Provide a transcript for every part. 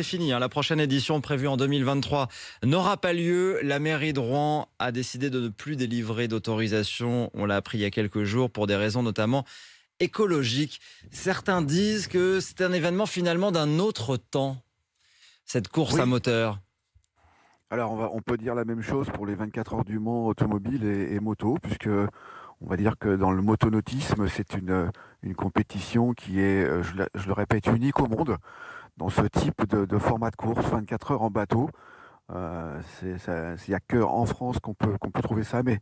C'est fini, hein. La prochaine édition prévue en 2023 n'aura pas lieu. La mairie de Rouen a décidé de ne plus délivrer d'autorisation, on l'a appris il y a quelques jours, pour des raisons notamment écologiques. Certains disent que c'est un événement finalement d'un autre temps, cette course à Oui, moteur. alors on peut dire la même chose pour les 24 heures du Mans automobile et moto, puisque on va dire que dans le motonautisme, c'est une compétition qui est, je le répète, unique au monde dans ce type de format de course, 24 heures en bateau. Il n'y a qu'en France qu'on peut trouver ça, mais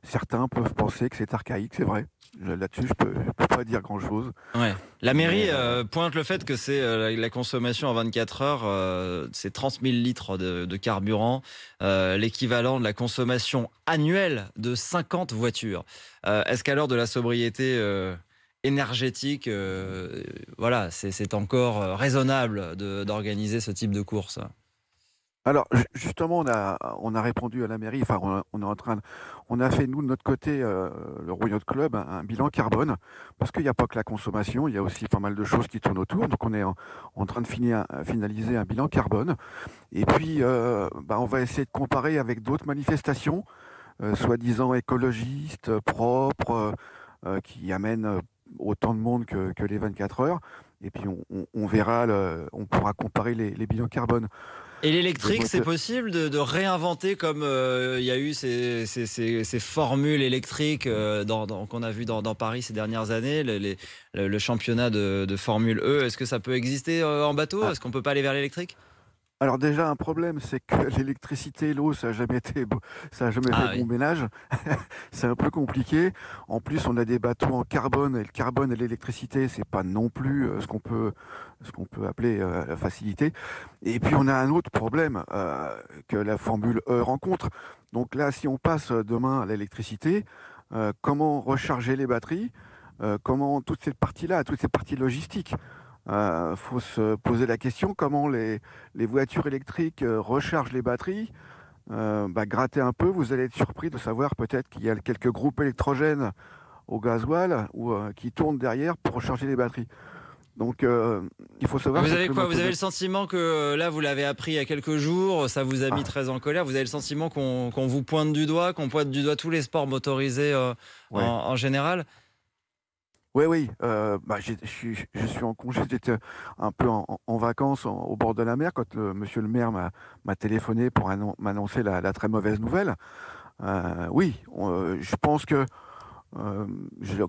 certains peuvent penser que c'est archaïque, c'est vrai. Là-dessus, je peux pas dire grand-chose. Ouais. La Mais mairie pointe le fait que c'est la consommation en 24 heures, c'est 30 000 litres de carburant, l'équivalent de la consommation annuelle de 50 voitures. Est-ce qu'à l'heure de la sobriété énergétique, voilà, c'est encore raisonnable d'organiser ce type de course? alors, justement, on a répondu à la mairie, enfin, on a fait, nous, de notre côté, le Rouen Yacht Club, un bilan carbone, parce qu'il n'y a pas que la consommation, il y a aussi pas mal de choses qui tournent autour. Donc, on est en train de finaliser un bilan carbone. Et puis, on va essayer de comparer avec d'autres manifestations, soi-disant écologistes, propres, qui amènent autant de monde que les 24 heures. Et puis, on verra, on pourra comparer les bilans carbone. Et Les l'électrique, c'est moteurs. possible de réinventer comme il y a eu ces formules électriques qu'on a vu dans Paris ces dernières années, le championnat de Formule E. Est-ce que ça peut exister en bateau? Ah, Est-ce qu'on peut pas aller vers l'électrique? alors déjà, un problème, c'est que l'électricité et l'eau, ça a jamais fait Ah oui. bon ménage. C'est un peu compliqué. En plus, on a des bateaux en carbone, et le carbone et l'électricité, c'est pas non plus ce qu'on peut appeler la facilité. Et puis, on a un autre problème que la Formule E rencontre. Donc là, si on passe demain à l'électricité, comment recharger les batteries? Comment toute cette partie-là, toutes ces parties logistiques? Faut se poser la question comment les voitures électriques rechargent les batteries. Grattez un peu, vous allez être surpris de savoir peut-être qu'il y a quelques groupes électrogènes au gasoil ou qui tournent derrière pour recharger les batteries. Donc, il faut savoir Vous c'est avez que le quoi? Vous avez motonome. le sentiment que là, vous l'avez appris il y a quelques jours, ça vous a mis Ah, très en colère. Vous avez le sentiment qu'on vous pointe du doigt, qu'on pointe du doigt tous les sports motorisés ouais. en général? Oui, oui. Je suis en congé, j'étais un peu en vacances au bord de la mer quand monsieur le maire m'a téléphoné pour m'annoncer la très mauvaise nouvelle. Oui, je pense que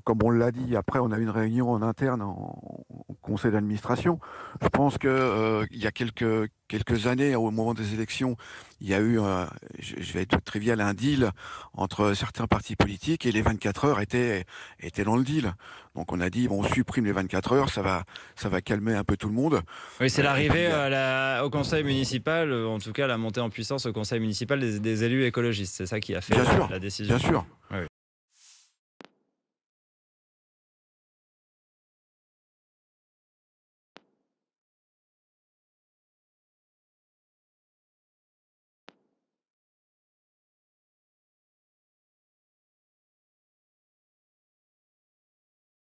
comme on l'a dit, après on a eu une réunion en interne au conseil d'administration. Je pense que il y a quelques années, au moment des élections, il y a eu, je vais être trivial, un deal entre certains partis politiques et les 24 heures étaient dans le deal. Donc on a dit bon, on supprime les 24 heures, ça va calmer un peu tout le monde. Oui, c'est Et puis l'arrivée il y a, au conseil municipal, en tout cas la montée en puissance au conseil municipal des élus écologistes. C'est ça qui a fait bien sûr, la décision. bien sûr. Oui, oui.